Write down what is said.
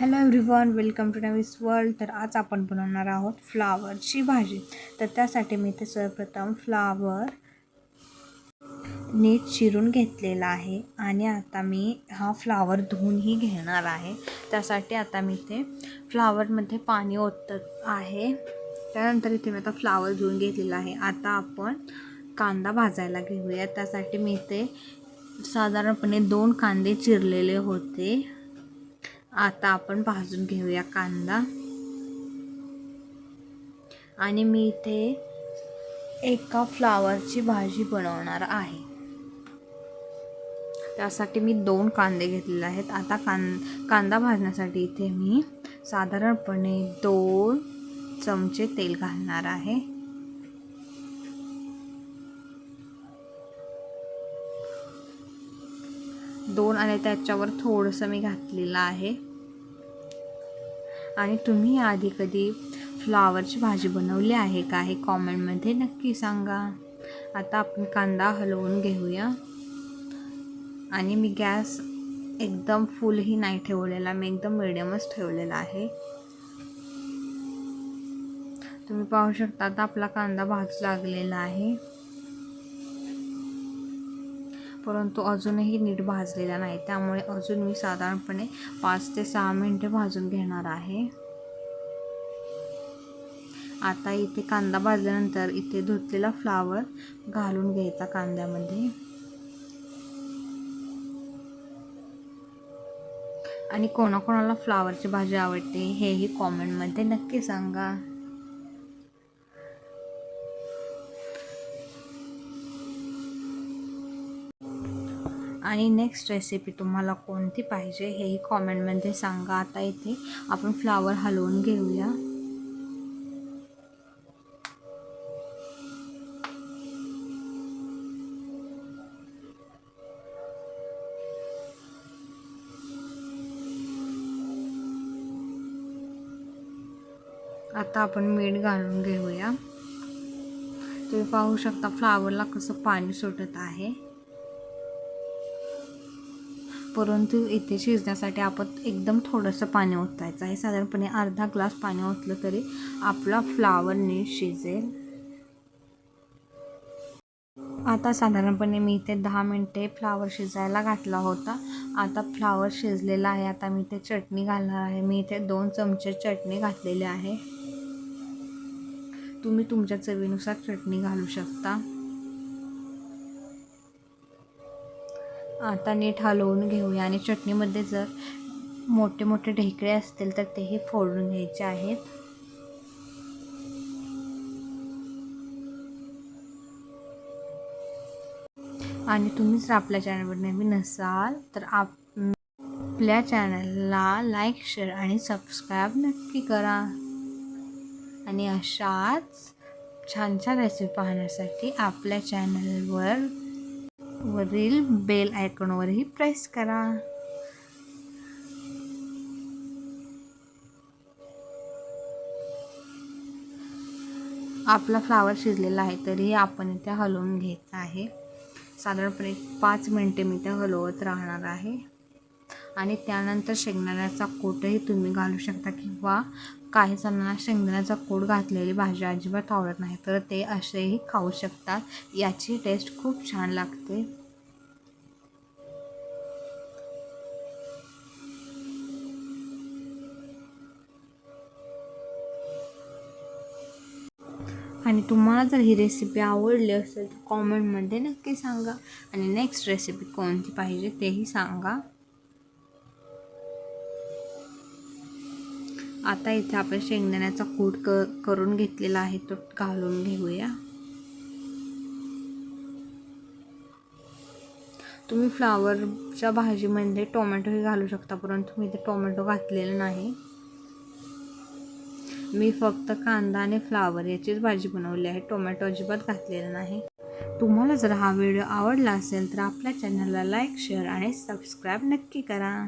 Hello everyone, welcome to Navis world. तर आज आपण बनवणार आहोत फ्लावरची भाजी. तर त्यासाठी मी ते सर्वप्रथम फ्लावर नीट चिरून घेतलेला आहे आणि आता मी हा फ्लावर धुवूनही घेणार आहे. त्यासाठी आता मी ते फ्लावरमध्ये पाणी ओतत आहे. त्यानंतर इथे मी आता फ्लावर धुवून घेतलेला आहे. आता आपण कांदा भाजायला घेऊया. त्यासाठी मी ते साधारणपणे 2 कांदे चिरलेले होते. आता आपण भाजून घेऊया कांदा. आणि मी इथे एका फ्लावरची भाजी बनवणार आहे. त्यासाठी मी 2 कांदे घेतलेले आहेत. आता कांदा भाजण्यासाठी इथे मी साधारणपणे 2 चमचे तेल घालणार आहे. दोन आणि त्याच्यावर थोडंसं मी घातलेलं आहे. आणि तुम्ही आधी कधी फ्लावरची भाजी बनवली आहे का हे कॉमेंटमध्ये नक्की सांगा. आता आपण कांदा हलवून घेऊया. आणि मी गॅस एकदम फुलही नाही ठेवलेला, मी एकदम मिडियमच ठेवलेला आहे. तुम्ही पाहू शकता आता आपला कांदा भाजू लागलेला आहे, परंतु अजूनही नीट भाजलेला नाही. त्यामुळे अजून मी साधारणपणे 5 ते 6 मिनिटे भाजून घेणार आहे. आता इथे कांदा भाजल्यानंतर इथे धुतलेला फ्लावर घालून घ्यायचा कांद्यामध्ये. आणि कोणाकोणाला फ्लावरची भाजी आवडते हेही कॉमेंटमध्ये नक्की सांगा. आणि नेक्स्ट रेसिपी तुम्हाला कोणती पाहिजे हेही कॉमेंटमध्ये सांगा. आता इथे आपण फ्लावर हलवून घेऊया. आता आपण मीठ घालून घेऊया. तुम्ही पाहू शकता फ्लावरला कसं पाणी सुटत आहे, परंतु इथे शिजण्यासाठी आपण एकदम थोडंसं पाणी ओतायचं आहे. साधारणपणे अर्धा ग्लास पाणी ओतलं तरी आपला फ्लावर नीट शिजेल. आता साधारणपणे मी इथे 10 मिनिटे फ्लावर शिजायला घातला होता. आता फ्लावर शिजलेला आहे. आता मी इथे चटणी घालणार आहे. मी इथे 2 चमचे चटणी घातलेली आहे. तुम्ही तुमच्या चवीनुसार चटणी घालू शकता. आता नीट हलवून घेऊया. आणि चटणीमध्ये जर मोठे मोठे ढेकळे असतील तर तेही फोडून घ्यायचे आहेत. आणि तुम्ही जर आपल्या चॅनलवर नवीन असाल तर आपल्या चॅनलला लाईक, शेअर आणि सबस्क्राईब नक्की करा. आणि अशाच छान छान रेसिपी पाहण्यासाठी आपल्या वरील बेल आयकॉनवरही प्रेस करा. आपला फ्लावर शिजलेला आहे तरीही आपण इथे हलवून घ्यायचं आहे. साधारणपणे 5 मिनिटे मी ते हलवत राहणार आहे. आणि त्यानंतर शेंगदाण्याचा कूटही तुम्ही घालू शकता, किंवा काही जणांना शेंगदाण्याचा कूट घातलेली भाजी अजिबात आवडत नाही तर ते असेही खाऊ शकतात. याची टेस्ट खूप छान लागते. आणि तुम्हाला जर ही रेसिपी आवडली असेल तर कॉमेंटमध्ये नक्की सांगा. आणि नेक्स्ट रेसिपी कोणती पाहिजे तेही सांगा. आता इथे आपण शेंगदाण्याचा कूट करून घेतलेला आहे तो घालून घेऊया. तुम्ही फ्लावरच्या भाजीमध्ये टोमॅटोही घालू शकता, परंतु मी इथे टोमॅटो घातलेलं नाही. मी फक्त कांदा आणि फ्लावर याचीच भाजी बनवली आहे. टोमॅटो अजिबात घातलेला नाही. तुम्हाला जर हा व्हिडिओ आवडला असेल तर आपल्या चॅनलला लाईक, शेअर आणि सबस्क्राईब नक्की करा.